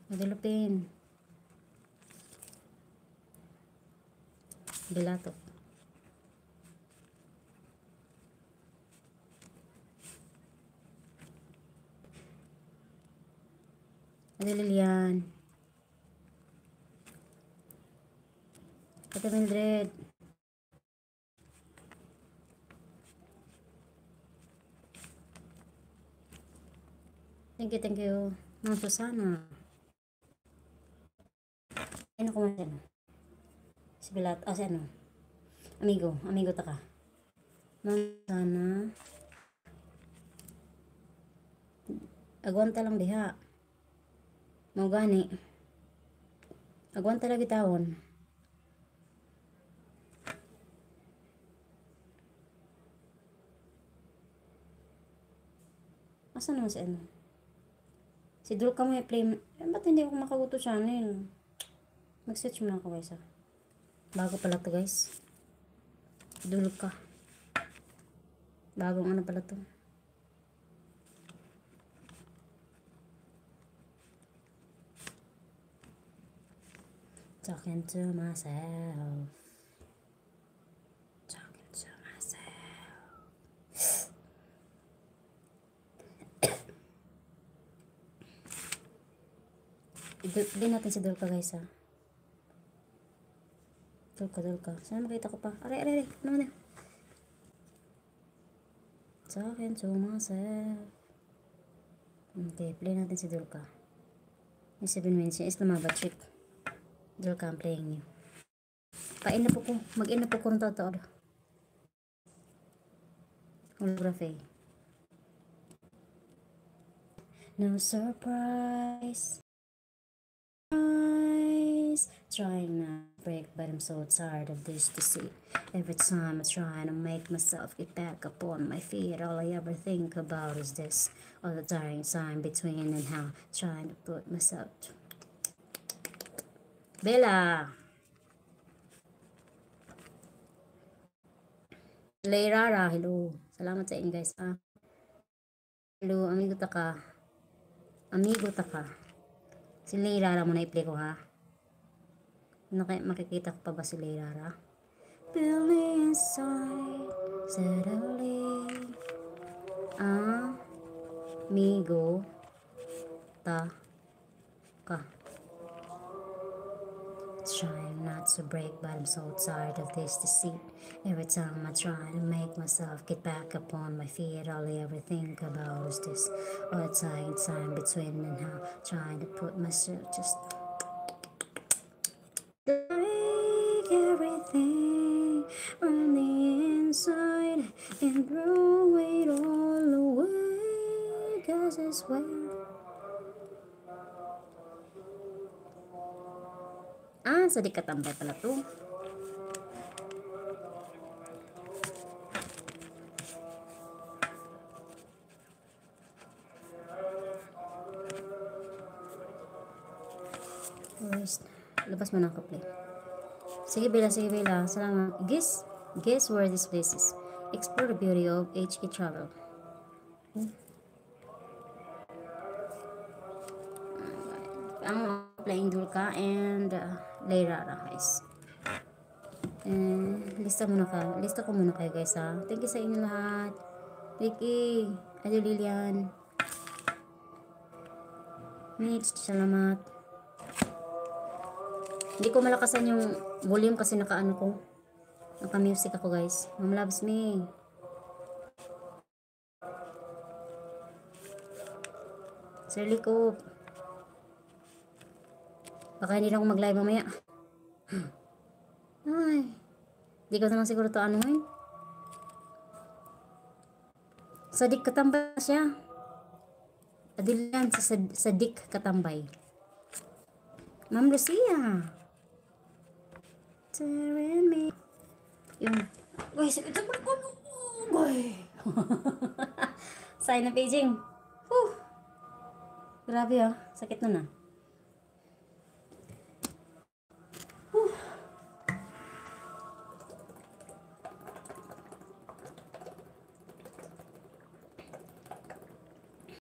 Madulupin. Bilato. Ate Lilian. Ate Mildred. Thank you. Ma'am Susana. Ano ko man si Bilat, si ano? Amigo ta ka. Ma'am Susana. Agwanta lang diha. Mau gani. Agwanta lagi taon. Asa naman si ano? Si Dulka mo i-play. Ba't hindi ako makaguto channel? Mag-search mo na ako guys. Bago pala to guys. Dulka. Bagong ano pala to. Talking to myself. Talking to myself. Hindi natin si Dulka guys ha. Dulka. Sana makita ko pa. Aray. Ano na? Talking to myself. Okay, play natin si Dulka. Yung 7 minutes yung Islamabad trip. Dulka ang playing niyo. Pain na po ko. Mag-in na po ko ng totoo. Holography. No surprise. Trying not to break, but I'm so tired of this deceit. Every time I try to make myself get back up on my feet, all I ever think about is this. All the dying time between and how trying to put myself. Bella! Leirara, hello. Salamat sa inyo guys. Hello, amigo ta ka. Si Leirara mo na i-play ko ha. Makikita ko pa ba si Leirara? Feeling inside, suddenly. Amigo ta ka. Trying not to break, but I'm so tired of this deceit. Every time I try to make myself get back up on my feet, all I ever think about is this. All the time between and how trying to put myself just like everything on the inside and throw it all away, 'cause I swear. Sa di katambay pala to. Labas mo na ako play. Sige Bella. Salamat. Guess where this place is. Explore the beauty of HK Travel. Ang playing Dulka and Leirara guys. Lista ko muna kayo guys ha. Thank you sa inyo lahat. Ricky, Ate Lilian, Mitch, salamat. Hindi ko malakasan yung volume kasi naka-music ako guys. Mom loves me. Sirly ko. Baka hindi na ako mag-live mamaya. Ay. Hindi ko naman siguro ito ano ngayon. Sadik katambay siya. Adilan sa Sadik katambay. Ma'am Lucia. Tearing me. Yung. Uy, sakit sa ko. Uy. Sign na paging. Grabe sakit na.